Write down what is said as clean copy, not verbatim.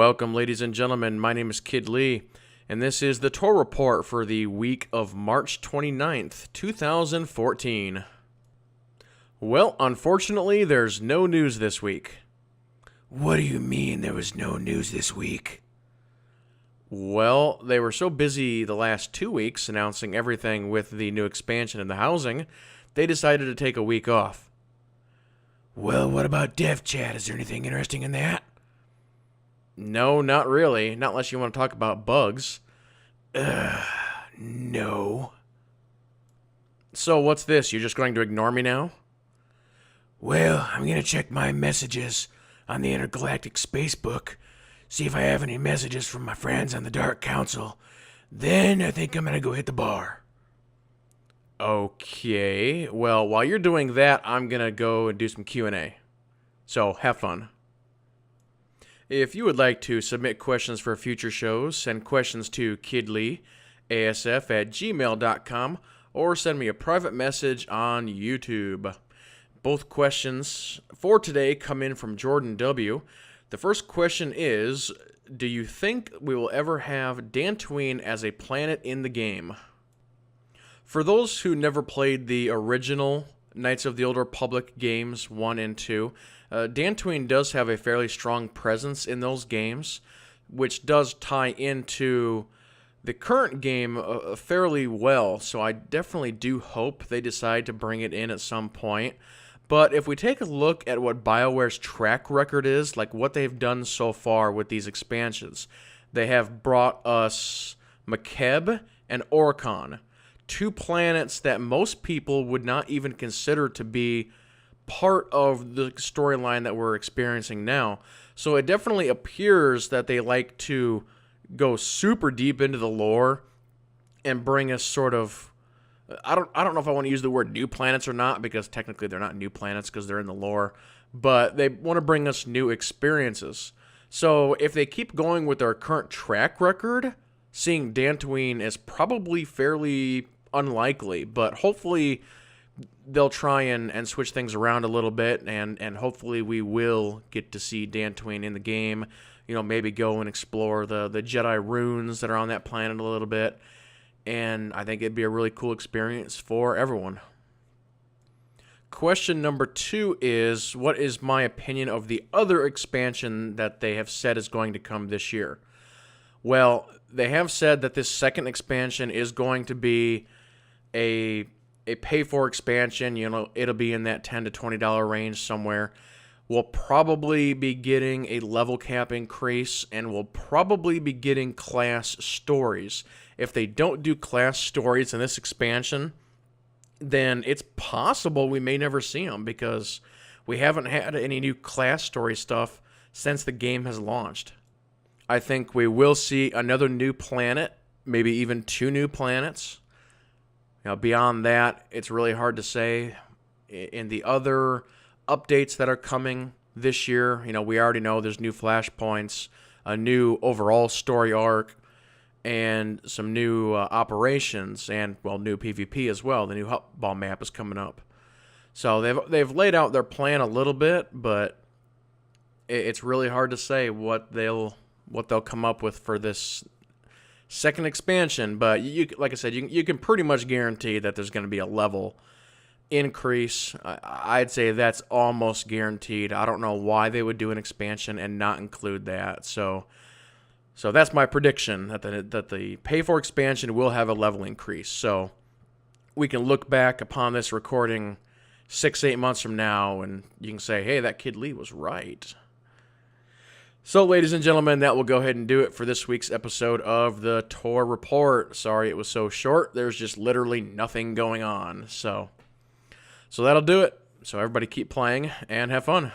Welcome, ladies and gentlemen. My name is KidLee, and this is the TOR report for the week of March 29th, 2014. Well, unfortunately, there's no news this week. What do you mean there was no news this week? Well, they were so busy the last 2 weeks announcing everything with the new expansion in the housing, they decided to take a week off. Well, what about Dev Chat? Is there anything interesting in that? No, not really. Not unless you want to talk about bugs. No. So what's this? You're just going to ignore me now? Well, I'm gonna check my messages on the Intergalactic Spacebook, see if I have any messages from my friends on the Dark Council. Then I think I'm gonna go hit the bar. Okay. Well, while you're doing that, I'm going to go and do some Q&A. So, have fun. If you would like to submit questions for future shows, send questions to kidleeasf@gmail.com or send me a private message on YouTube. Both questions for today come in from Jordan W. The first question is, do you think we will ever have Dantooine as a planet in the game? For those who never played the original Knights of the Old Republic games 1 and 2, Dantooine does have a fairly strong presence in those games, which does tie into the current game fairly well, so I definitely do hope they decide to bring it in at some point. But if we take a look at what BioWare's track record is, like what they've done so far with these expansions, they have brought us Makeb and Oricon, 2 planets that most people would not even consider to be part of the storyline that we're experiencing now. So it definitely appears that they like to go super deep into the lore and bring us sort of, I don't know if I want to use the word new planets or not, because technically they're not new planets because they're in the lore, but they want to bring us new experiences. So if they keep going with their current track record, seeing Dantooine is probably fairly unlikely, but hopefully they'll try and switch things around a little bit, and hopefully we will get to see Dantooine in the game. You know, maybe go and explore the Jedi runes that are on that planet a little bit, and I think it'd be a really cool experience for everyone. Question number 2 is, what is my opinion of the other expansion that they have said is going to come this year? Well, they have said that this second expansion is going to be a pay-for expansion. You know, it'll be in that $10 to $20 range somewhere. We'll probably be getting a level cap increase, and we'll probably be getting class stories. If they don't do class stories in this expansion, then it's possible we may never see them, because we haven't had any new class story stuff since the game has launched. I think we will see another new planet, maybe even 2 new planets. You know, beyond that, it's really hard to say. In the other updates that are coming this year, you know, we already know there's new flashpoints, a new overall story arc, and some new operations, and, well, new PvP as well. The new Huttball map is coming up. So they've laid out their plan a little bit, but it's really hard to say what they'll come up with for this second expansion. But like I said, you can pretty much guarantee that there's going to be a level increase. I'd say that's almost guaranteed. I don't know why they would do an expansion and not include that. So that's my prediction, that the pay for expansion will have a level increase. So we can look back upon this recording 6-8 months from now, and you can say, hey, that KidLee was right. So, ladies and gentlemen, that will go ahead and do it for this week's episode of the TOR Report. Sorry it was so short. There's just literally nothing going on. So that'll do it. So everybody keep playing and have fun.